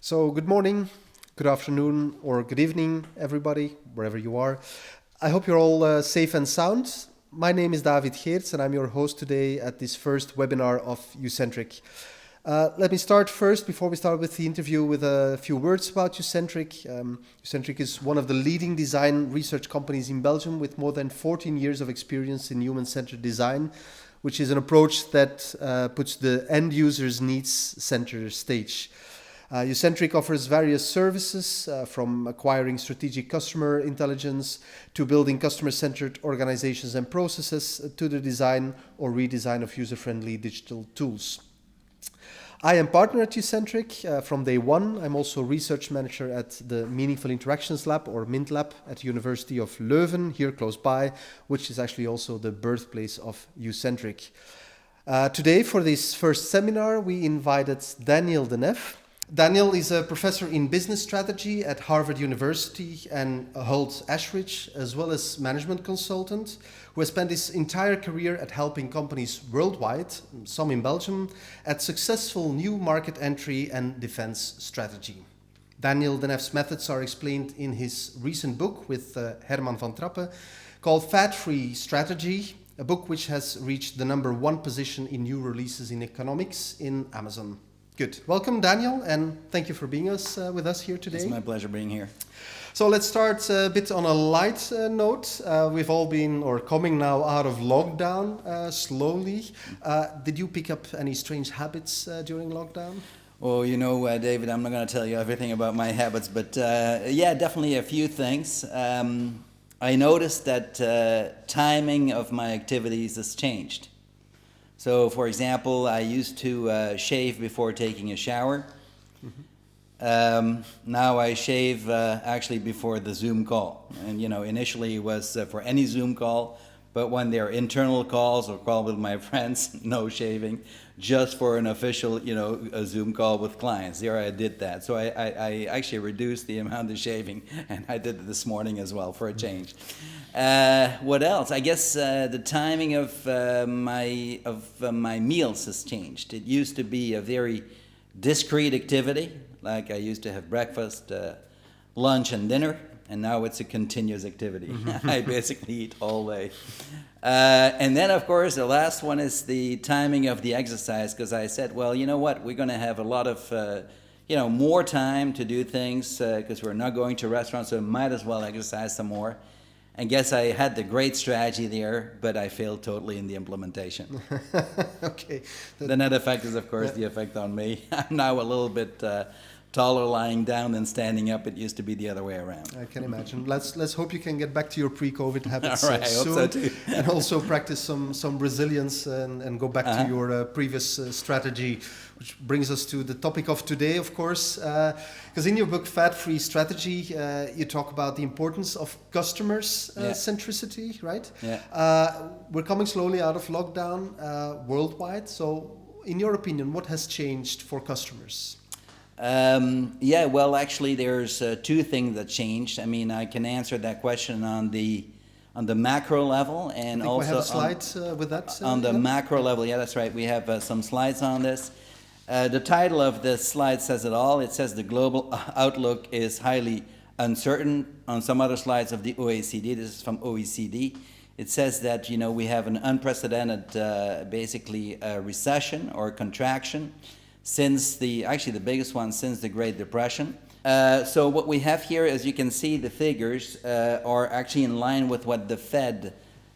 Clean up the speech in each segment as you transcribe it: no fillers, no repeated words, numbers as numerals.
So, good morning, good afternoon, or good evening, everybody, wherever you are. I hope you're all safe and sound. My name is David Geerts, and I'm your host today at this first webinar of U-Sentric. Let me start first, before we start with the interview, with a few words about U-Sentric. U-Sentric is one of the leading design research companies in Belgium with more than 14 years of experience in human-centered design, which is an approach that puts the end user's needs center stage. U-Sentric offers various services from acquiring strategic customer intelligence to building customer-centered organizations and processes to the design or redesign of user-friendly digital tools. I am partner at U-Sentric from day one. I'm also research manager at the Meaningful Interactions Lab, or MINT Lab, at the University of Leuven, here close by, which is actually also the birthplace of U-Sentric. Today, for this first seminar, we invited Daniel Deneffe. Daniel is a professor in business strategy at Harvard University and Hult Ashridge, as well as management consultant, who has spent his entire career at helping companies worldwide, some in Belgium, at successful new market entry and defense strategy. Daniel Deneffe's methods are explained in his recent book with Herman van Trappe called Fat-Free Strategy, a book which has reached the #1 position in new releases in economics in Amazon. Good. Welcome, Daniel, and thank you for being with us here today. It's my pleasure being here. So let's start a bit on a light note. We've all been, or coming now out of lockdown slowly. Did you pick up any strange habits during lockdown? Well, you know, David, I'm not going to tell you everything about my habits, but yeah, definitely a few things. I noticed that timing of my activities has changed. So, for example, I used to shave before taking a shower. Now I shave actually before the Zoom call. And, you know, initially it was for any Zoom call, but when they're internal calls or call with my friends, no shaving, just for an official, you know, a Zoom call with clients. There I did that. So I actually reduced the amount of shaving, and I did it this morning as well for a change. What else? I guess the timing of my meals has changed. It used to be a very discrete activity, like I used to have breakfast, lunch, and dinner, and now it's a continuous activity. I basically eat all day. And then, of course, the last one is the timing of the exercise, because I said, well, you know what, we're going to have a lot of, more time to do things, because we're not going to restaurants, so might as well exercise some more. And guess I had the great strategy there, but I failed totally in the implementation. Okay. The net effect is, of course, the effect on me. I'm now a little bit taller lying down than standing up. It used to be the other way around. I can imagine. Let's hope you can get back to your pre-COVID habits All right, I hope soon, so too. and also practice some resilience and go back to your previous strategy, which brings us to the topic of today, of course. Because in your book, Fat-Free Strategy, you talk about the importance of customers' centricity, right? Yeah. We're coming slowly out of lockdown worldwide. So, in your opinion, what has changed for customers? Yeah, well, actually, there's two things that changed. I mean, I can answer that question on the macro level, and I think also we have a slide with that. On the macro level, yeah, that's right. We have some slides on this. The title of this slide says it all. It says the global outlook is highly uncertain. On some other slides of the OECD, this is from OECD, it says that, you know, we have an unprecedented, basically, recession or contraction since the biggest one since the Great Depression. So what we have here, as you can see, the figures are actually in line with what the Fed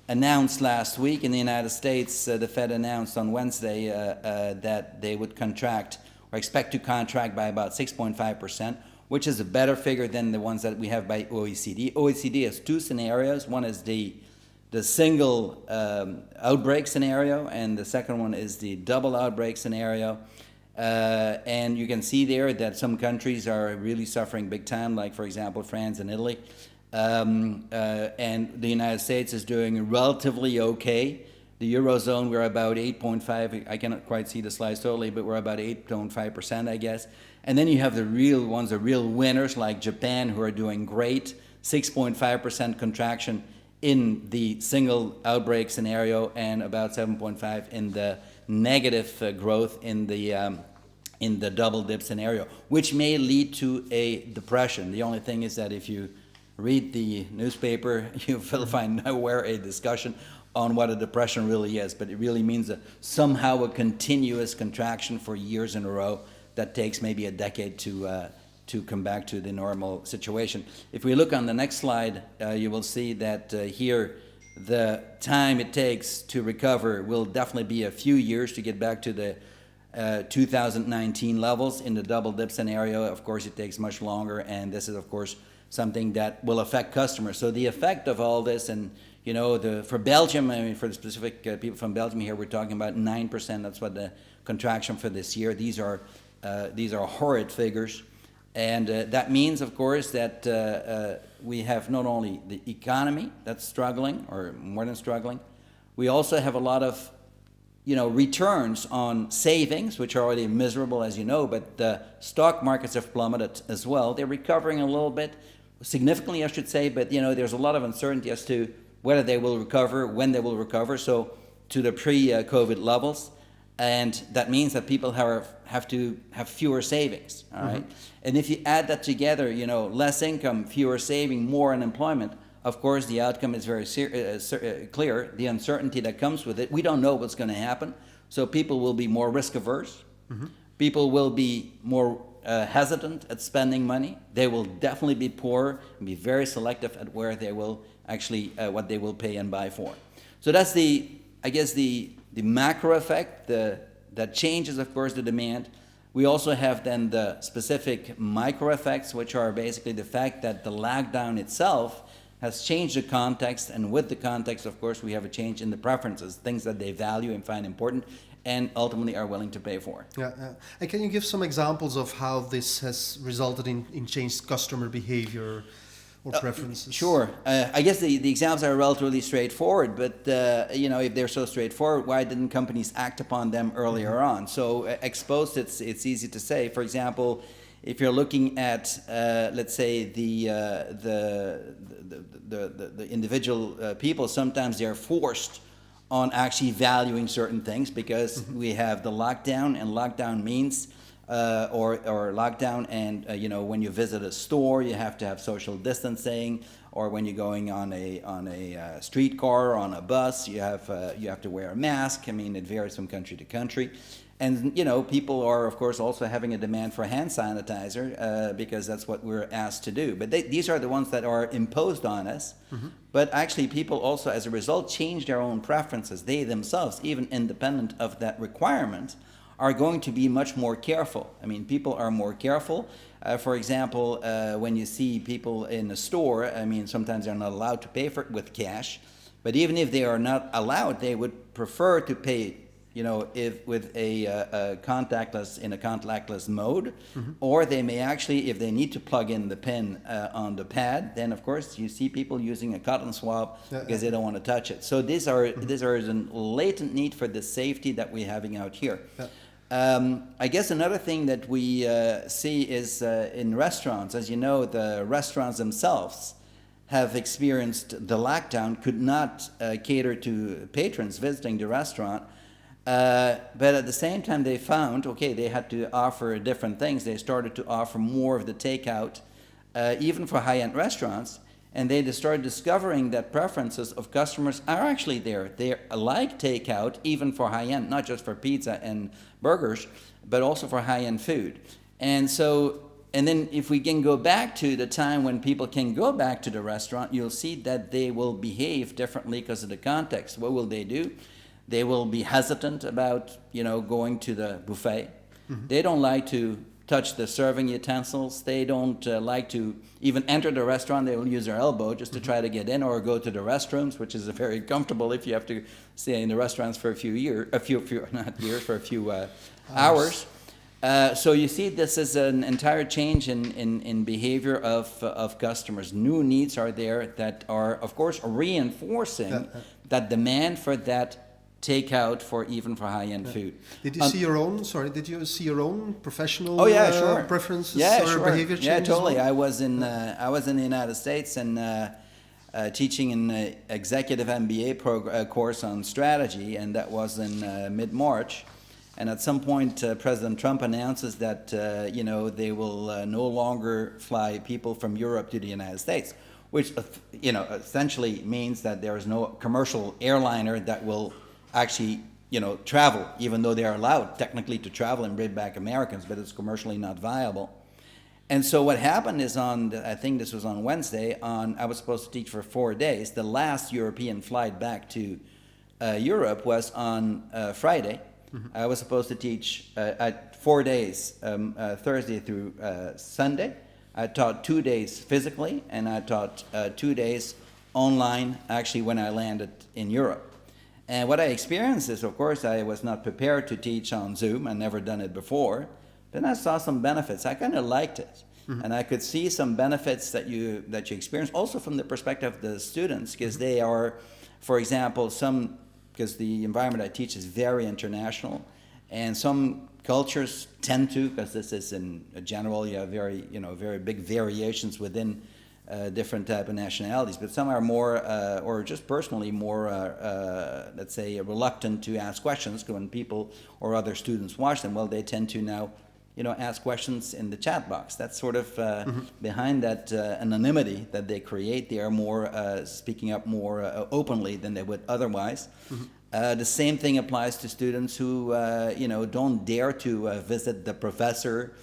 announced last week in the United States. The Fed announced on Wednesday that they would contract or expect to contract by about 6.5%, which is a better figure than the ones that we have by OECD. OECD has two scenarios. One is the single outbreak scenario, and the second one is the double outbreak scenario. And you can see there that some countries are really suffering big time, like, for example, France and Italy. And the United States is doing relatively okay. The Eurozone, we're about 8.5. I cannot quite see the slides totally, but we're about 8.5%, I guess. And then you have the real ones, the real winners, like Japan, who are doing great, 6.5% contraction in the single outbreak scenario, and about 7.5 in the negative growth in the in the double dip scenario, which may lead to a depression. The only thing is that if you read the newspaper, you will find nowhere a discussion on what a depression really is, but it really means somehow a continuous contraction for years in a row that takes maybe a decade to come back to the normal situation. If we look on the next slide, you will see that here the time it takes to recover will definitely be a few years to get back to the 2019 levels. In the double dip scenario, of course, it takes much longer, and this is, of course, something that will affect customers. So the effect of all this, and you know, for Belgium, I mean, for the specific people from Belgium here, we're talking about 9%. That's what the contraction for this year. These are horrid figures, and that means, of course, that we have not only the economy that's struggling, or more than struggling, we also have a lot of, you know, returns on savings, which are already miserable, as you know, but the stock markets have plummeted as well. They're recovering a little bit, significantly, I should say, but, you know, there's a lot of uncertainty as to whether they will recover, when they will recover, so to the pre-COVID levels. And that means that people have to have fewer savings, all right? And if you add that together, you know, less income, fewer saving, more unemployment, of course, the outcome is very clear, the uncertainty that comes with it. We don't know what's going to happen, so people will be more risk averse. People will be more hesitant at spending money. They will definitely be poor and be very selective at where they will actually, what they will pay and buy for. So that's I guess the macro effect that changes, of course, the demand. We also have then the specific micro effects, which are basically the fact that the lockdown itself has changed the context, and with the context, of course, we have a change in the preferences, things that they value and find important, and ultimately are willing to pay for. Yeah. And can you give some examples of how this has resulted in changed customer behavior or preferences? Sure. I guess the examples are relatively straightforward, but you know, if they're so straightforward, why didn't companies act upon them earlier on? So exposed, it's easy to say. For example, if you're looking at, let's say, the individual people, sometimes they're forced on actually valuing certain things because we have the lockdown, and lockdown means, or lockdown, and you know, when you visit a store, you have to have social distancing, or when you're going on a streetcar or on a bus, you have to wear a mask. I mean, it varies from country to country. And, you know, people are, of course, also having a demand for hand sanitizer because that's what we're asked to do. But these are the ones that are imposed on us. But actually, people also, as a result, change their own preferences. They themselves, even independent of that requirement, are going to be much more careful. I mean, people are more careful. For example, when you see people in a store, I mean, sometimes they're not allowed to pay for it with cash. But even if they are not allowed, they would prefer to pay, you know, if with a contactless mode, or they may actually, if they need to plug in the pin on the pad, then of course you see people using a cotton swab because they don't want to touch it. So these are a latent need for the safety that we're having out here. I guess another thing that we see is in restaurants. As you know, the restaurants themselves have experienced the lockdown, could not cater to patrons visiting the restaurant. But at the same time, they found, okay, they had to offer different things. They started to offer more of the takeout, even for high-end restaurants. And they started discovering that preferences of customers are actually there. They like takeout, even for high-end, not just for pizza and burgers, but also for high-end food. And so, and then if we can go back to the time when people can go back to the restaurant, you'll see that they will behave differently because of the context. What will they do? They will be hesitant about, you know, going to the buffet. They don't like to touch the serving utensils. They don't like to even enter the restaurant. They will use their elbow just to try to get in, or go to the restrooms, which is very comfortable if you have to stay in the restaurants for a few hours. So you see, this is an entire change in behavior of customers. New needs are there that are, of course, reinforcing that demand for that takeout even for high-end food. Did you see your own? Sorry, did you see your own professional preferences or behavior changes? Yeah, totally. Well? I was in the United States and teaching an executive MBA course on strategy, and that was in mid-March. And at some point, President Trump announces that they will no longer fly people from Europe to the United States, which essentially means that there is no commercial airliner that will actually travel, even though they are allowed technically to travel and bring back Americans, but it's commercially not viable. And so what happened is I think this was on Wednesday, I was supposed to teach for 4 days. The last European flight back to Europe was on Friday. Mm-hmm. I was supposed to teach at 4 days, Thursday through Sunday. I taught 2 days physically, and I taught 2 days online, actually, when I landed in Europe. And what I experienced is, of course, I was not prepared to teach on Zoom. I'd never done it before. Then I saw some benefits. I kind of liked it. Mm-hmm. And I could see some benefits that you experience, also from the perspective of the students, because they are, for example, because the environment I teach is very international, and some cultures tend to, because this is in general, you have very big variations within different type of nationalities, but some are more, or just personally more, let's say, reluctant to ask questions. When people or other students watch them, well, they tend to now ask questions in the chat box. That's sort of behind that anonymity that they create. They are more speaking up more openly than they would otherwise. Mm-hmm. The same thing applies to students who, don't dare to visit the professor,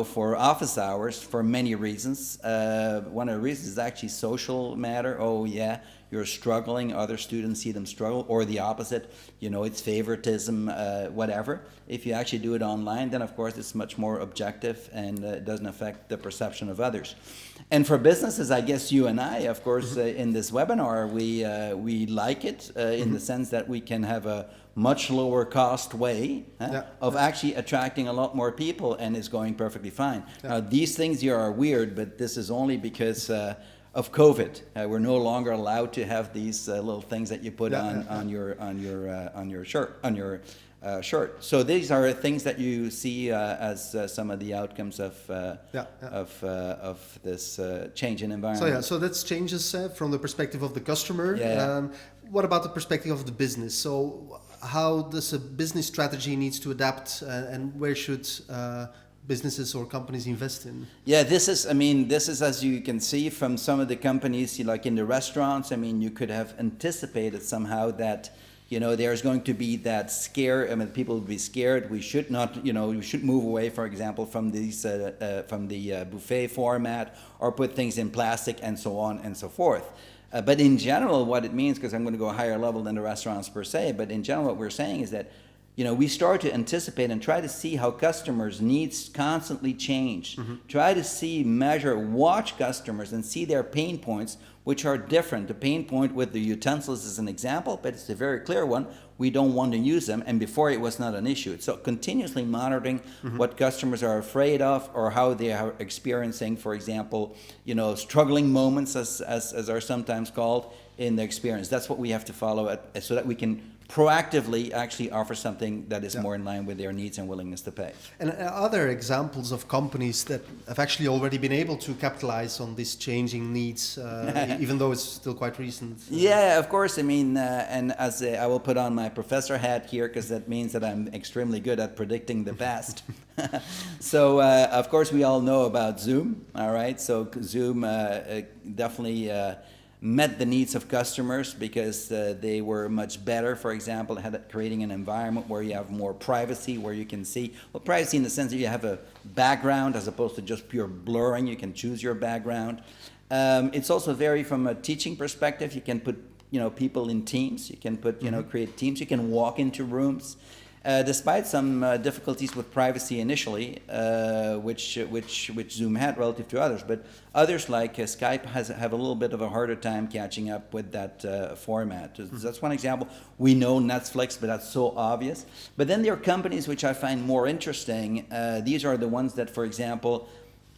for office hours for many reasons. One of the reasons is actually social matter. Oh, yeah, you're struggling. Other students see them struggle, or the opposite. It's favoritism, whatever. If you actually do it online, then of course it's much more objective and it doesn't affect the perception of others. And for businesses, I guess you and I, of course, in this webinar, we like it in the sense that we can have a much lower cost way of actually attracting a lot more people, and it's going perfectly fine. Yeah. Now, these things here are weird, but this is only because of COVID. We're no longer allowed to have these little things that you put on your shirt. So these are things that you see as some of the outcomes of this change in environment. So that's changes from the perspective of the customer. What about the perspective of the business? So how does a business strategy needs to adapt, and where should businesses or companies invest in? Yeah, this is, as you can see from some of the companies, like in the restaurants, you could have anticipated somehow that, there's going to be that scare. People will be scared. We should not, we should move away, for example, from these, from the buffet format, or put things in plastic and so on and so forth. But in general, what it means, because I'm going to go higher level than the restaurants per se, but in general, what we're saying is that we start to anticipate and try to see how customers' needs constantly change. Mm-hmm. Try to see, measure, watch customers and see their pain points, which are different. The pain point with the utensils is an example, but it's a very clear one. We don't want to use them, and before it was not an issue. So continuously monitoring what customers are afraid of, or how they are experiencing, for example, struggling moments, as are sometimes called, in the experience. That's what we have to follow so that we can proactively actually offer something that is more in line with their needs and willingness to pay. And other examples of companies that have actually already been able to capitalize on these changing needs, even though it's still quite recent. Yeah, of course. And as I will put on my professor hat here, because that means that I'm extremely good at predicting the past. So, of course, we all know about Zoom. All right. So Zoom definitely met the needs of customers because they were much better, for example, creating an environment where you have more privacy, where you can see, well, privacy in the sense that you have a background as opposed to just pure blurring. You can choose your background. It's also very, from a teaching perspective, you can put people in teams. You can put create teams. You can walk into rooms. Despite some difficulties with privacy initially, which Zoom had relative to others, but others like Skype have a little bit of a harder time catching up with that format. That's one example. We know Netflix, but that's so obvious. But then there are companies which I find more interesting. These are the ones that, for example,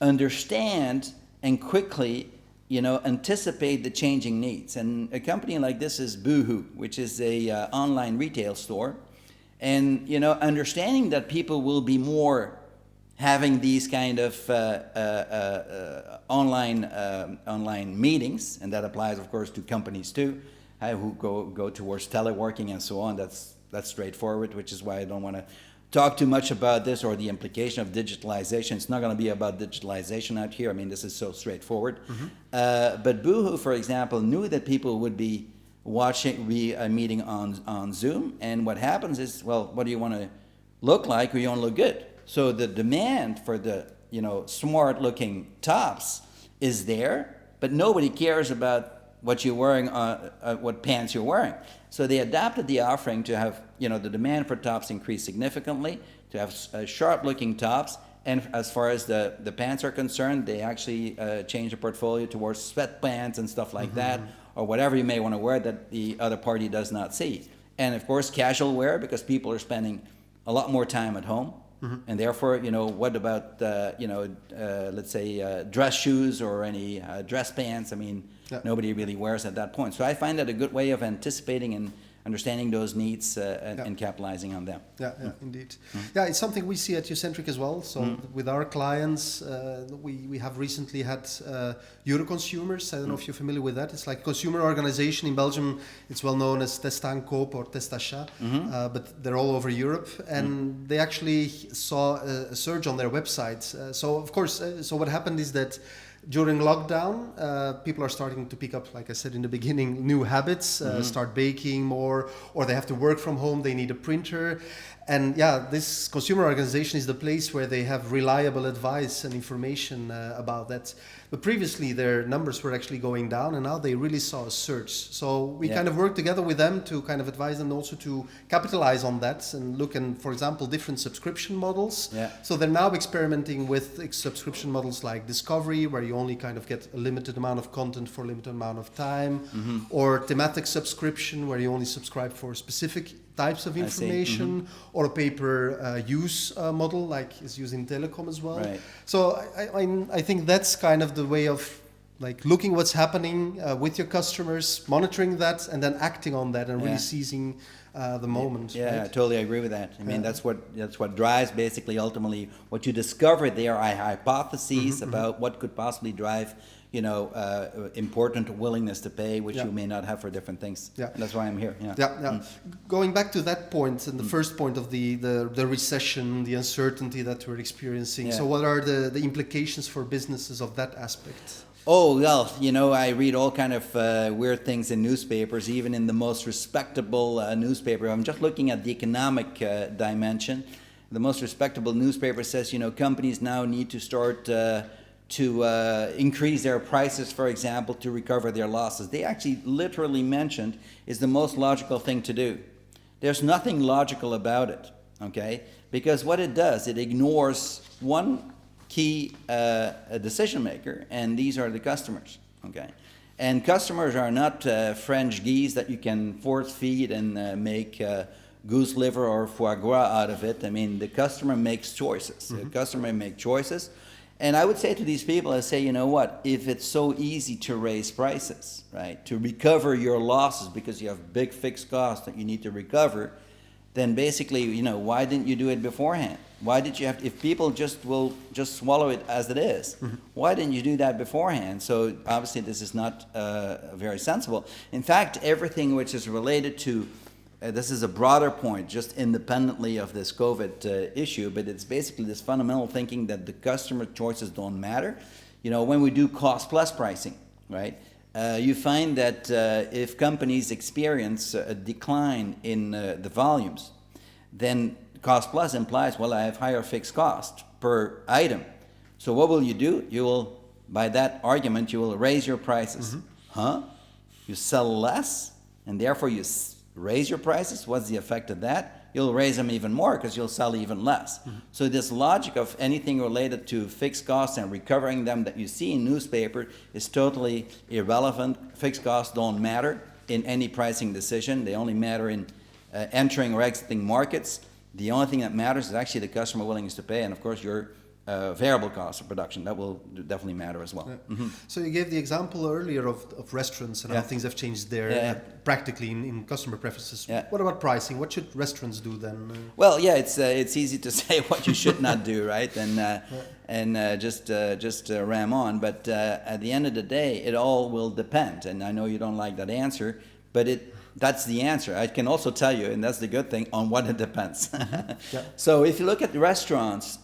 understand and quickly anticipate the changing needs. And a company like this is Boohoo, which is a online retail store. And, understanding that people will be more having these kind of online meetings, and that applies, of course, to companies too, who go towards teleworking and so on. That's straightforward, which is why I don't want to talk too much about this or the implication of digitalization. It's not going to be about digitalization out here. I mean, this is so straightforward. But Boohoo, for example, knew that people would be watching a meeting on Zoom, and what happens is, well, what do you want to look like, or you want to look good? So the demand for the smart-looking tops is there, but nobody cares about what you're wearing, what pants you're wearing. So they adapted the offering to have, the demand for tops increase significantly, to have sharp-looking tops. And as far as the pants are concerned, they actually changed the portfolio towards sweatpants and stuff like that, or whatever you may want to wear that the other party does not see. And of course, casual wear, because people are spending a lot more time at home. And therefore, what about, let's say, dress shoes or any dress pants? I mean, nobody really wears at that point. So I find that a good way of anticipating and understanding those needs and capitalizing on them. Indeed. Yeah, it's something we see at U-Sentric as well. So with our clients, we have recently had Euroconsumers. I don't know if you're familiar with that. It's like a consumer organization in Belgium. It's well known as Testaankoop or Testachat, but they're all over Europe. And they actually saw a surge on their website. So of course, so what happened is that during lockdown, people are starting to pick up, like I said in the beginning, new habits, start baking more, or they have to work from home, they need a printer. And this consumer organization is the place where they have reliable advice and information about that. But previously their numbers were actually going down, and now they really saw a surge. So we kind of worked together with them to kind of advise them also to capitalize on that and look at, for example, different subscription models. So they're now experimenting with subscription models like Discovery, where you only kind of get a limited amount of content for a limited amount of time, or thematic subscription, where you only subscribe for specific types of information, or a pay-per-use model, like is used in telecom as well. So I think that's kind of the way of like looking what's happening with your customers, monitoring that, and then acting on that and really seizing the moment. I totally agree with that. I mean, that's what drives basically ultimately what you discover. There are hypotheses about what could possibly drive important willingness to pay, which you may not have for different things. And that's why I'm here. Going back to that point and the first point of the recession, the uncertainty that we're experiencing. So what are the implications for businesses of that aspect? Oh, well, I read all kind of weird things in newspapers, even in the most respectable newspaper. I'm just looking at the economic dimension. The most respectable newspaper says, companies now need to start to increase their prices, for example, to recover their losses. They actually literally mentioned is the most logical thing to do. There's nothing logical about it, okay? Because what it does, it ignores one key decision maker, and these are the customers, okay? And customers are not French geese that you can force feed and make goose liver or foie gras out of it. I mean, the customer makes choices. The customer makes choices. And I would say to these people, I say, you know what, if it's so easy to raise prices, right, to recover your losses because you have big fixed costs that you need to recover, then basically, why didn't you do it beforehand? Why did you have to, if people will just swallow it as it is, why didn't you do that beforehand? So obviously this is not very sensible. In fact, everything which is related to this is a broader point, just independently of this COVID issue, but it's basically this fundamental thinking that the customer choices don't matter. When we do cost-plus pricing, right, you find that if companies experience a decline in the volumes, then cost-plus implies, well, I have higher fixed cost per item. So what will you do? You will, by that argument, you will raise your prices. You sell less, and therefore you raise your prices. What's the effect of that? You'll raise them even more because you'll sell even less. So this logic of anything related to fixed costs and recovering them that you see in newspaper is totally irrelevant. Fixed costs don't matter in any pricing decision. They only matter in entering or exiting markets. The only thing that matters is actually the customer willingness to pay, and of course your variable cost of production. That will definitely matter as well. So you gave the example earlier of restaurants and how things have changed there practically in customer preferences. What about pricing? What should restaurants do then? Well, it's easy to say what you should not do, right? And just ram on. But at the end of the day, it all will depend. And I know you don't like that answer, but that's the answer. I can also tell you, and that's the good thing, on what it depends. Yeah. So if you look at the restaurants,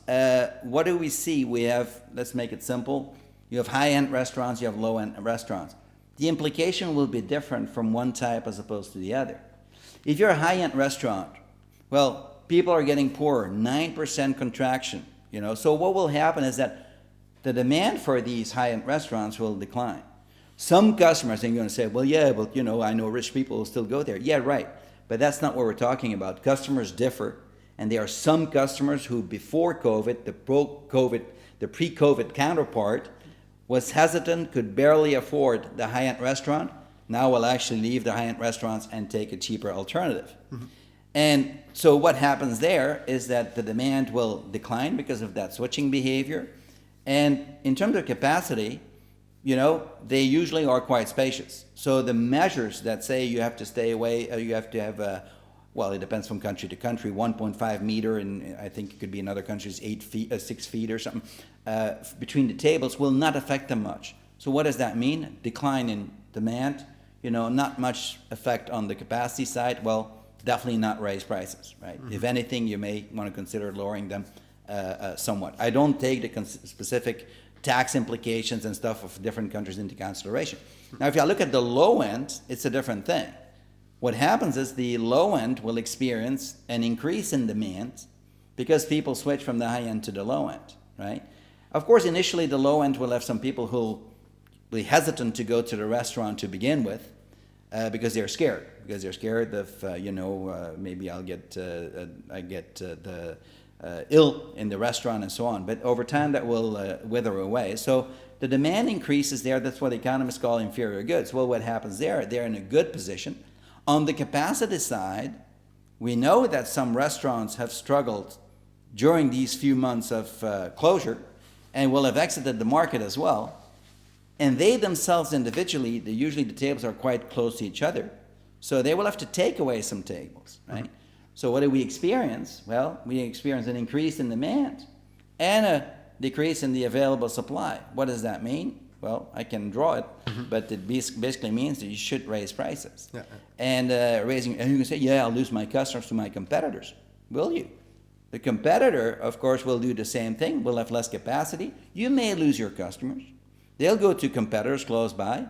what do we see? We have, let's make it simple, you have high-end restaurants, you have low-end restaurants. The implication will be different from one type as opposed to the other. If you're a high-end restaurant, well, people are getting poorer, 9% contraction, you know. So what will happen is that the demand for these high-end restaurants will decline. Some customers are going to say, well, yeah, but, you know, I know rich people will still go there. Yeah, right. But that's not what we're talking about. Customers differ. And there are some customers who before COVID, the pre-COVID counterpart, was hesitant, could barely afford the high-end restaurant, now will actually leave the high-end restaurants and take a cheaper alternative. Mm-hmm. And so what happens there is that the demand will decline because of that switching behavior. And in terms of capacity, you know, they usually are quite spacious. So the measures that say you have to stay away, you have to have well, it depends from country to country, 1.5 meter, and I think it could be in other countries 6 feet or something, between the tables will not affect them much. So what does that mean? Decline in demand, you know, not much effect on the capacity side. Well, definitely not raise prices, right? Mm-hmm. If anything, you may want to consider lowering them somewhat. I don't take the specific tax implications and stuff of different countries into consideration. Now, if you look at the low end, it's a different thing. What happens is the low end will experience an increase in demand because people switch from the high end to the low end, right? Of course, initially the low end will have some people who will be hesitant to go to the restaurant to begin with because they're scared. Because they're scared of, you know, maybe I get ill in the restaurant and so on. But over time that will wither away. So the demand increases there. That's what economists call inferior goods. Well, what happens there? They're in a good position. On the capacity side, we know that some restaurants have struggled during these few months of closure and will have exited the market as well. And they themselves individually, usually the tables are quite close to each other. So they will have to take away some tables, right? Mm-hmm. So what do we experience? Well, we experience an increase in demand and a decrease in the available supply. What does that mean? Well, I can draw it, but it basically means that you should raise prices. Yeah. And and you can say, yeah, I'll lose my customers to my competitors. Will you? The competitor, of course, will do the same thing, will have less capacity. You may lose your customers. They'll go to competitors close by,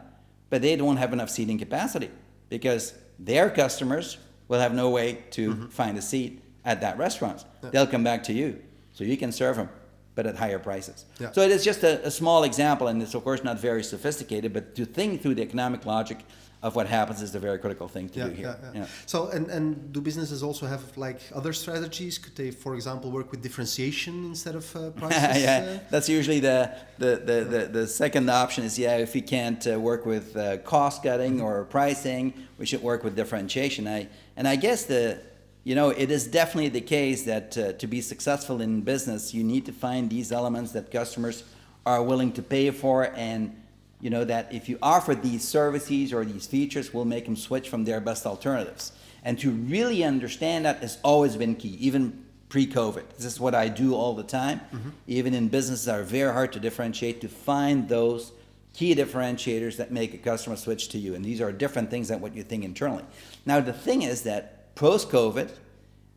but they don't have enough seating capacity because their customers will have no way to find a seat at that restaurant. Yeah. They'll come back to you, so you can serve them, but at higher prices. Yeah. So it is just a small example, and it's of course not very sophisticated, but to think through the economic logic of what happens is the very critical thing to do here. Yeah. So, and do businesses also have like other strategies? Could they, for example, work with differentiation instead of prices? Yeah, that's usually the second option is, if we can't work with cost cutting or pricing, we should work with differentiation. I guess it is definitely the case that to be successful in business, you need to find these elements that customers are willing to pay for, and that if you offer these services or these features, will make them switch from their best alternatives. And to really understand that has always been key, even pre-COVID. This is what I do all the time. Even in businesses that are very hard to differentiate, to find those key differentiators that make a customer switch to you. And these are different things than what you think internally. Now, the thing is that post-COVID,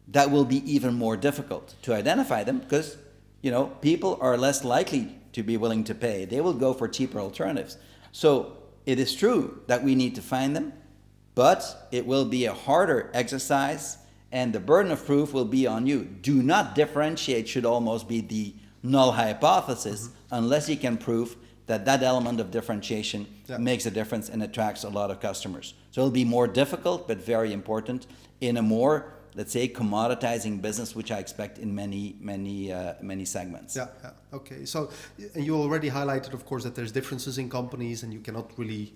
that will be even more difficult to identify them because, people are less likely to be willing to pay. They will go for cheaper alternatives. So it is true that we need to find them, but it will be a harder exercise and the burden of proof will be on you. Do not differentiate should almost be the null hypothesis unless you can prove that element of differentiation makes a difference and attracts a lot of customers. So it'll be more difficult, but very important in a more, let's say, commoditizing business, which I expect in many segments. Okay. So you already highlighted, of course, that there's differences in companies, and you cannot really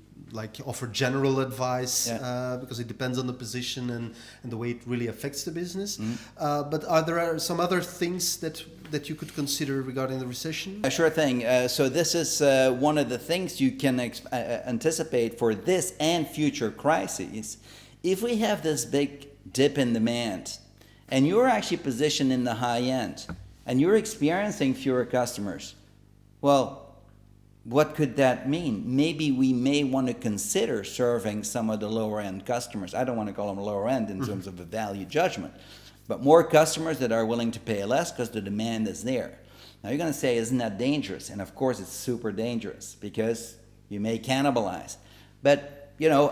offer general advice because it depends on the position and the way it really affects the business. But are there some other things that you could consider regarding the recession? Sure thing. So this is one of the things you can anticipate for this and future crises. If we have this big dip in demand and you're actually positioned in the high end and you're experiencing fewer customers, well, what could that mean? Maybe we may want to consider serving some of the lower end customers. I don't want to call them lower end in terms of a value judgment, but more customers that are willing to pay less because the demand is there. Now you're going to say, isn't that dangerous? And of course it's super dangerous because you may cannibalize. But, you know,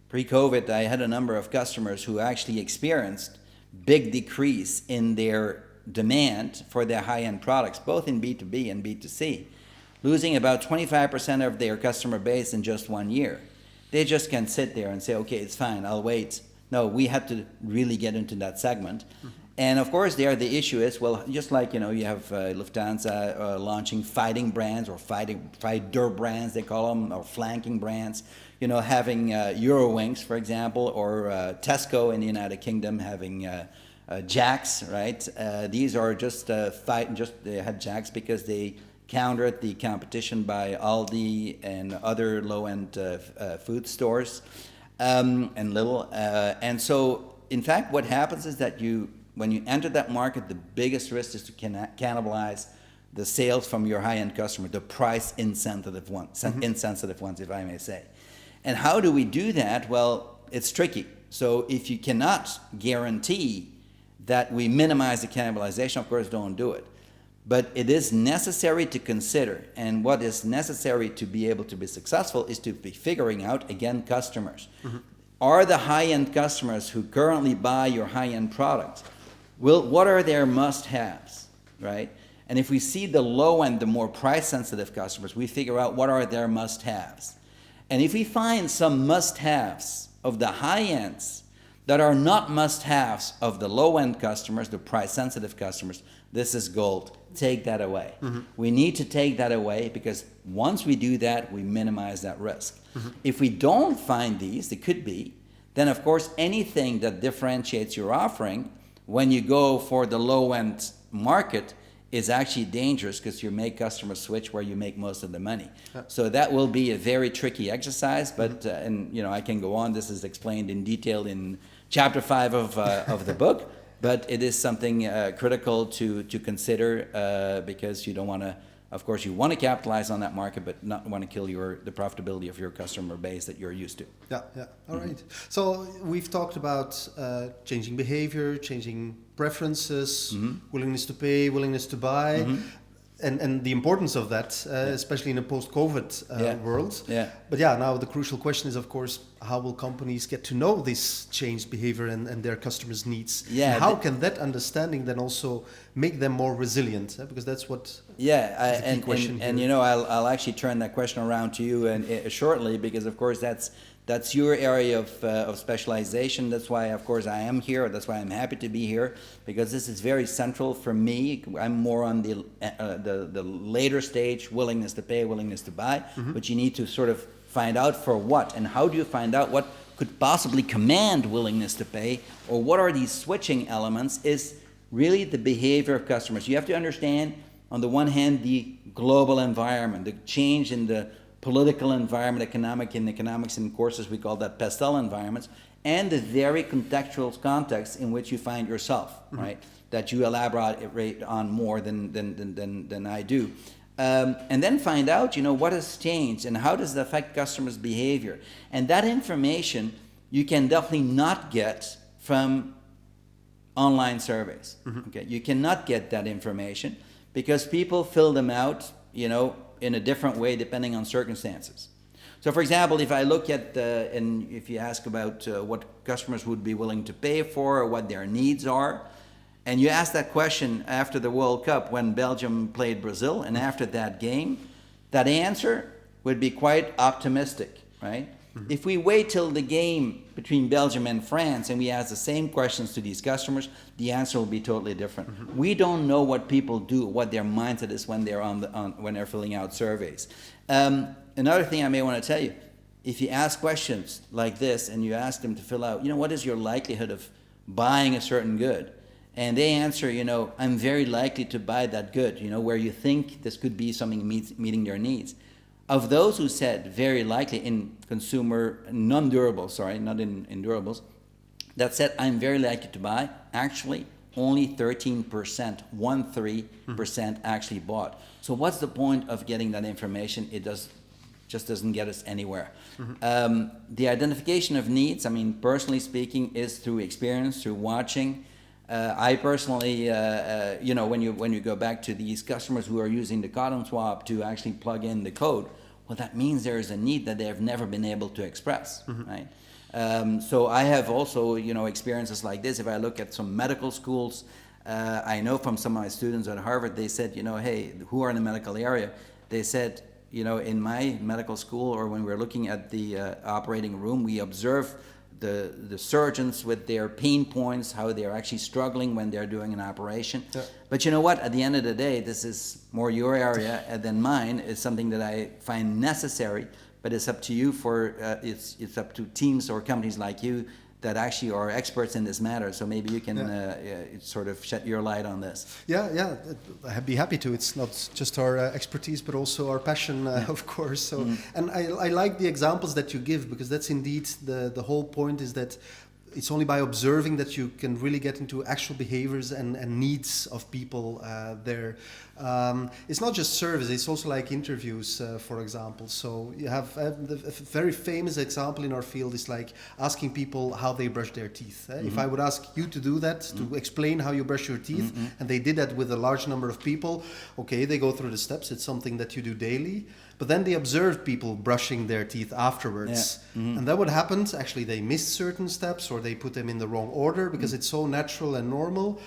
pre-COVID, I had a number of customers who actually experienced big decrease in their demand for their high-end products, both in B2B and B2C, losing about 25% of their customer base in just 1 year. They just can't sit there and say, okay, it's fine, I'll wait. No, we had to really get into that segment. And of course, there the issue is, well, just like, you know, you have Lufthansa launching fighting brands or fighter brands, they call them, or flanking brands, you know, having Eurowings, for example, or Tesco in the United Kingdom having Jax, right? These are just they had Jax because they countered the competition by Aldi and other low-end food stores and Lidl. And so, in fact, what happens is that when you enter that market, the biggest risk is to cannibalize the sales from your high-end customer, the price-insensitive ones, if I may say. And how do we do that? Well, it's tricky. So if you cannot guarantee that we minimize the cannibalization, of course, don't do it. But it is necessary to consider, and what is necessary to be able to be successful is to be figuring out, again, customers. Are the high-end customers who currently buy your high-end products, what are their must-haves, right? And if we see the low-end, the more price-sensitive customers, we figure out what are their must-haves. And if we find some must-haves of the high-ends that are not must-haves of the low-end customers, the price-sensitive customers, this is gold. Take that away. We need to take that away because once we do that, we minimize that risk. If we don't find these, it could be, then of course anything that differentiates your offering when you go for the low-end market is actually dangerous because you make customers switch where you make most of the money. So that will be a very tricky exercise, but and you know, I can go on. This is explained in detail in chapter 5 of the book. But it is something critical to consider because you don't want to, of course, you want to capitalize on that market, but not want to kill the profitability of your customer base that you're used to. Yeah. All right. So we've talked about changing behavior, changing preferences, willingness to pay, willingness to buy. And the importance of that, especially in a post-COVID world. But now the crucial question is, of course, how will companies get to know this changed behavior and their customers' needs? And how can that understanding then also make them more resilient? Because that's what is the key question here. And you know, I'll actually turn that question around to you shortly, because of course that's your area of specialization. That's why, of course, I am here. That's why I'm happy to be here, because this is very central for me. I'm more on the later stage, willingness to pay, willingness to buy. But you need to sort of find out for what, and how do you find out what could possibly command willingness to pay, or what are these switching elements, is really the behavior of customers. You have to understand, on the one hand, the global environment, the change in the political environment, economics in courses, we call that pastel environments, and the very contextual context in which you find yourself, right? That you elaborate on more than I do. And then find out, you know, what has changed and how does it affect customers' behavior. And that information you can definitely not get from online surveys. Okay, you cannot get that information because people fill them out, you know, in a different way depending on circumstances. So for example, if I look at, and if you ask about what customers would be willing to pay for or what their needs are, and you ask that question after the World Cup when Belgium played Brazil, and after that game, that answer would be quite optimistic, right? If we wait till the game between Belgium and France and we ask the same questions to these customers, the answer will be totally different. We don't know what people do, what their mindset is when they're when they're filling out surveys. Another thing I may want to tell you, if you ask questions like this and you ask them to fill out, you know, what is your likelihood of buying a certain good? And they answer, you know, I'm very likely to buy that good, you know, where you think this could be something meeting your needs. Of those who said very likely in consumer, non-durables, sorry, not in durables, that said I'm very likely to buy, actually only 13%, 13% actually bought. So what's the point of getting that information? It just doesn't get us anywhere. The identification of needs, I mean, personally speaking, is through experience, through watching. I personally, when you go back to these customers who are using the cotton swab to actually plug in the code, well, that means there is a need that they have never been able to express, right? So I have also, experiences like this. If I look at some medical schools, I know from some of my students at Harvard, they said, hey, who are in the medical area? They said, in my medical school, or when we're looking at the operating room, we observe the surgeons with their pain points, how they're actually struggling when they're doing an operation. Yeah. But you know what? At the end of the day, this is more your area than mine. It's something that I find necessary, but it's up to you it's up to teams or companies like you that actually are experts in this matter. So maybe you can sort of shed your light on this. Yeah, I'd be happy to. It's not just our expertise, but also our passion, of course. So, and I like the examples that you give, because that's indeed the whole point, is that it's only by observing that you can really get into actual behaviors and needs of people there. It's not just service, it's also like interviews, for example. So you have a very famous example in our field is like asking people how they brush their teeth. If I would ask you to do that, to explain how you brush your teeth, and they did that with a large number of people, okay, they go through the steps, it's something that you do daily. But then they observed people brushing their teeth afterwards. And then what happens? Actually, they missed certain steps, or they put them in the wrong order because it's so natural and normal.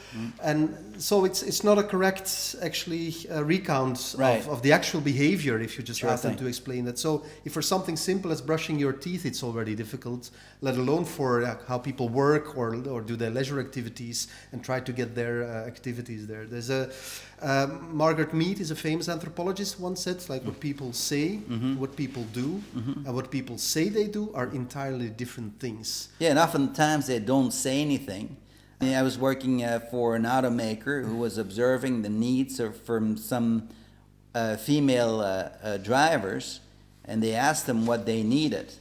And so it's not a correct, actually, recount of the actual behavior if you just ask them to explain that. So if for something simple as brushing your teeth, it's already difficult, let alone for how people work or do their leisure activities and try to get their activities there. There's Margaret Mead is a famous anthropologist, once said, like what people say, what people do, and what people say they do are entirely different things. Yeah, and oftentimes they don't say anything. I was working for an automaker who was observing the needs from some female drivers, and they asked them what they needed,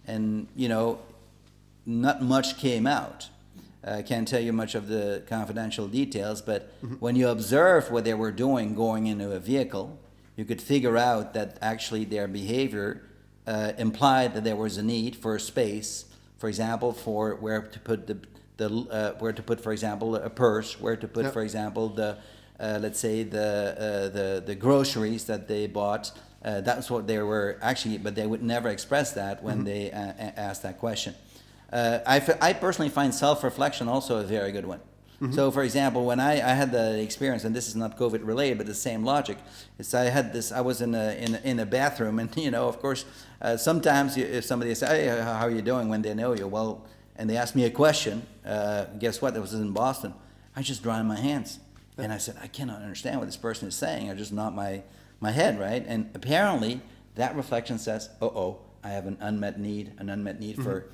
and not much came out. I can't tell you much of the confidential details, but when you observe what they were doing going into a vehicle, you could figure out that actually their behavior implied that there was a need for a space, for example, for where to put for example, a purse, where to put, for example, let's say the groceries that they bought. That's what they were actually, but they would never express that when they asked that question. I personally find self-reflection also a very good one. So, for example, when I had the experience, and this is not COVID related, but the same logic, is I was in a bathroom, and of course, sometimes if somebody says, "Hey, how are you doing?" when they know you, well, and they ask me a question, guess what? It was in Boston. I just dry my hands, and I said, I cannot understand what this person is saying. I just nod my head, right? And apparently, that reflection says, I have an unmet need for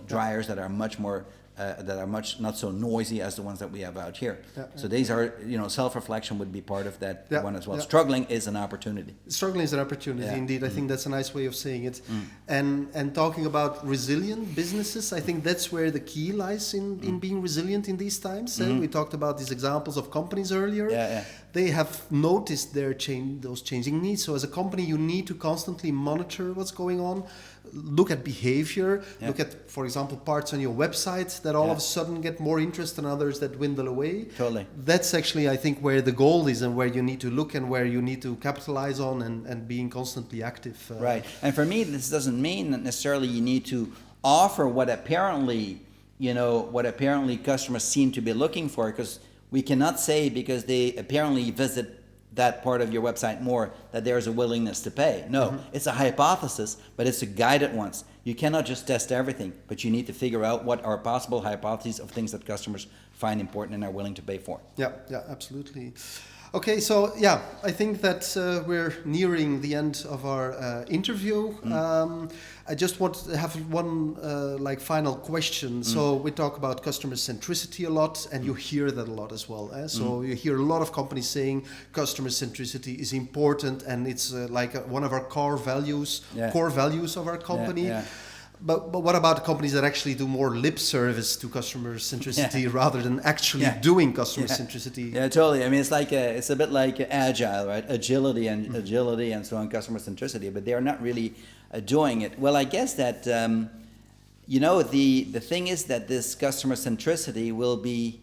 dryers that are much more not so noisy as the ones that we have out here. So these are self-reflection would be part of that one as well. Struggling is an opportunity. Struggling is an opportunity indeed. I think that's a nice way of saying it. And talking about resilient businesses, I think that's where the key lies in being resilient in these times. We talked about these examples of companies earlier. They have noticed those changing needs. So as a company, you need to constantly monitor what's going on, look at behavior, look at, for example, parts on your website that all of a sudden get more interest than others that dwindle away. Totally. That's actually, I think, where the goal is and where you need to look and where you need to capitalize on and being constantly active. Right. And for me, this doesn't mean that necessarily you need to offer what apparently customers seem to be looking for, because we cannot say because they apparently visit that part of your website more that there's a willingness to pay. No, it's a hypothesis, but it's a guided one. You cannot just test everything, but you need to figure out what are possible hypotheses of things that customers find important and are willing to pay for. Yeah, absolutely. Okay, so I think that we're nearing the end of our interview. I just want to have one final question. So we talk about customer centricity a lot, and you hear that a lot as well. So you hear a lot of companies saying customer centricity is important, and it's one of our core values of our company. But what about the companies that actually do more lip service to customer centricity rather than actually doing customer centricity? Yeah, totally. I mean, it's a bit like agile, right? Agility and so on, customer centricity, but they are not really doing it. Well, I guess that the thing is that this customer centricity will be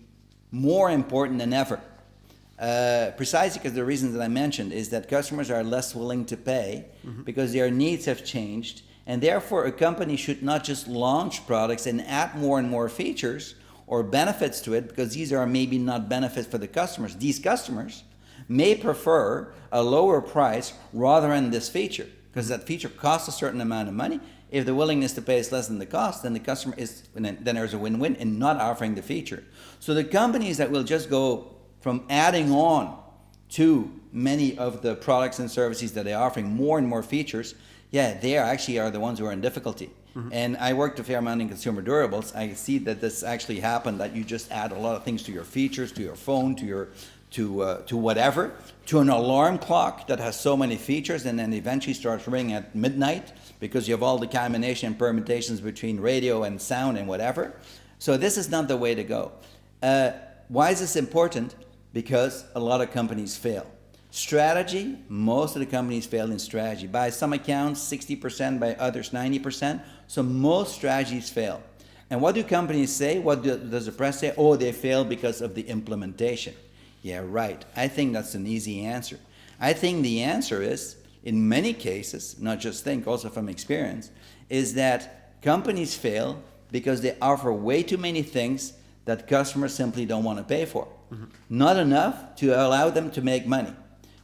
more important than ever. Precisely because the reasons that I mentioned is that customers are less willing to pay because their needs have changed. And therefore, a company should not just launch products and add more and more features or benefits to it, because these are maybe not benefits for the customers. These customers may prefer a lower price rather than this feature, because that feature costs a certain amount of money. If the willingness to pay is less than the cost, then the customer then there's a win-win in not offering the feature. So the companies that will just go from adding on to many of the products and services that they're offering more and more features, they actually are the ones who are in difficulty. And I worked a fair amount in consumer durables. I see that this actually happened, that you just add a lot of things to your features, to your phone, to whatever, to an alarm clock that has so many features, and then eventually starts ringing at midnight because you have all the combination and permutations between radio and sound and whatever. So this is not the way to go. Why is this important? Because a lot of companies fail. Strategy, most of the companies fail in strategy. By some accounts, 60%, by others, 90%. So most strategies fail. And what do companies say? What does the press say? Oh, they fail because of the implementation. Yeah, right. I think that's an easy answer. I think the answer is, in many cases, not just think, also from experience, is that companies fail because they offer way too many things that customers simply don't want to pay for. Not enough to allow them to make money.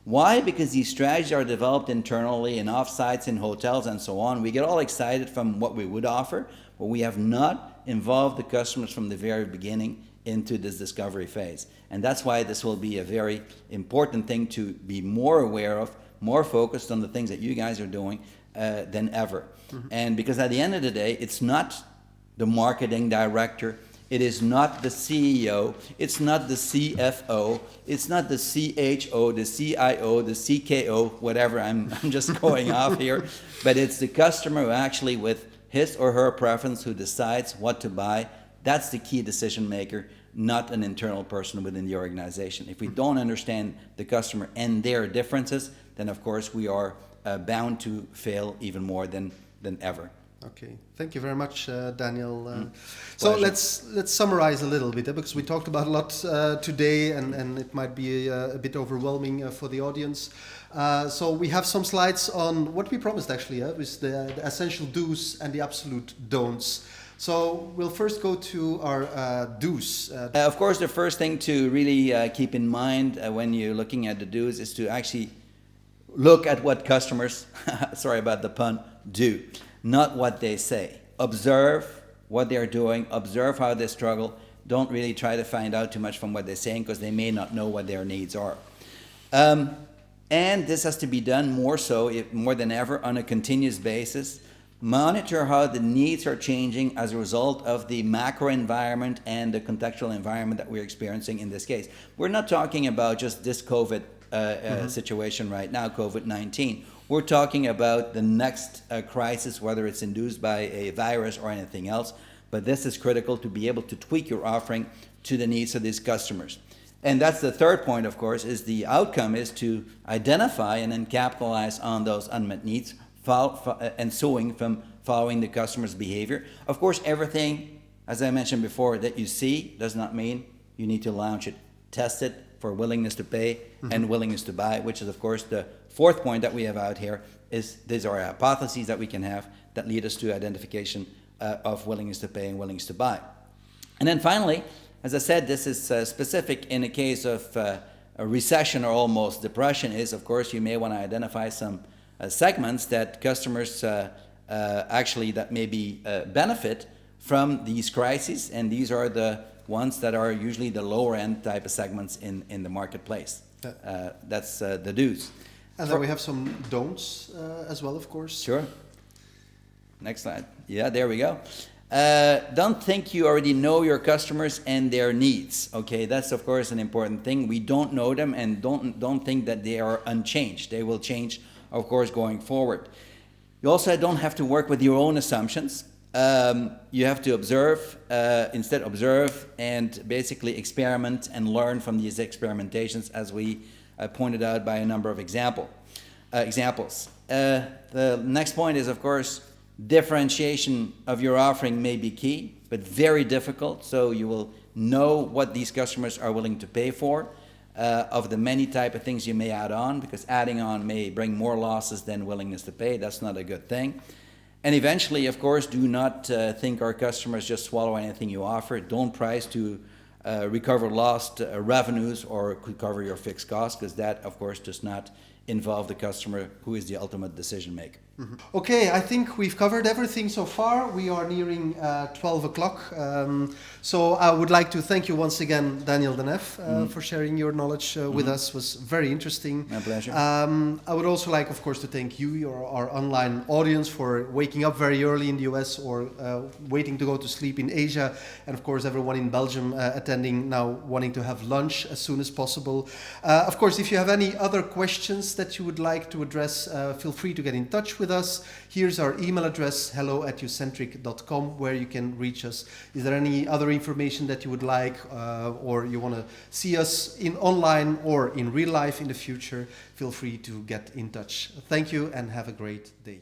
Why? Because these strategies are developed internally in offsites, in hotels, and so on. We get all excited from what we would offer, but we have not involved the customers from the very beginning into this discovery phase. And that's why this will be a very important thing to be more aware of, more focused on the things that you guys are doing than ever. And because at the end of the day, it's not the marketing director, it is not the CEO, it's not the CFO, it's not the CHO, the CIO, the CKO, whatever, I'm just going off here, but it's the customer who actually, with his or her preference, who decides what to buy. That's the key decision maker, not an internal person within the organization. If we don't understand the customer and their differences, then of course we are bound to fail even more than ever. Okay, thank you very much, Daniel. So let's summarize a little bit, because we talked about a lot today, and it might be a bit overwhelming for the audience. So we have some slides on what we promised, actually, with the essential do's and the absolute don'ts. So we'll first go to our do's. Of course, the first thing to really keep in mind when you're looking at the do's is to actually look at what customers, sorry about the pun, do. Not what they say. Observe what they're doing, observe how they struggle. Don't really try to find out too much from what they're saying, because they may not know what their needs are. And this has to be done more than ever on a continuous basis. Monitor how the needs are changing as a result of the macro environment and the contextual environment that we're experiencing in this case. We're not talking about just this COVID situation right now, COVID-19. We're talking about the next crisis, whether it's induced by a virus or anything else. But this is critical to be able to tweak your offering to the needs of these customers. And that's the third point, of course, is the outcome is to identify and then capitalize on those unmet needs, ensuing from following the customer's behavior. Of course, everything, as I mentioned before, that you see does not mean you need to launch it. Test it for willingness to pay and willingness to buy, which is, of course, the fourth point that we have out here. Is these are hypotheses that we can have that lead us to identification of willingness to pay and willingness to buy. And then finally, as I said, this is specific in a case of a recession or almost depression, is, of course, you may want to identify some segments that customers actually that maybe benefit from these crises, and these are the ones that are usually the lower end type of segments in the marketplace. That's the do's. And then we have some don'ts as well, of course. Sure. Next slide. Yeah, there we go. Don't think you already know your customers and their needs. Okay, that's of course an important thing. We don't know them, and don't think that they are unchanged. They will change, of course, going forward. You also don't have to work with your own assumptions. You have to observe, observe and basically experiment and learn from these experimentations, as we pointed out by a number of examples. The next point is, of course, differentiation of your offering may be key, but very difficult. So you will know what these customers are willing to pay for, of the many type of things you may add on, because adding on may bring more losses than willingness to pay. That's not a good thing. And eventually, of course, do not think our customers just swallow anything you offer. Don't price to recover lost revenues or cover your fixed costs, because that, of course, does not involve the customer, who is the ultimate decision maker. Mm-hmm. Okay, I think we've covered everything so far. We are nearing 12 o'clock. So I would like to thank you once again, Daniel Deneffe, for sharing your knowledge with us. It was very interesting. My pleasure. I would also like, of course, to thank you, our online audience, for waking up very early in the US or waiting to go to sleep in Asia. And of course, everyone in Belgium attending now, wanting to have lunch as soon as possible. Of course, if you have any other questions that you would like to address, feel free to get in touch with us. Here's our email address, hello@ucentric.com, where you can reach us. Is there any other information that you would like, or you want to see us in online or in real life in the future? Feel free to get in touch. Thank you and have a great day.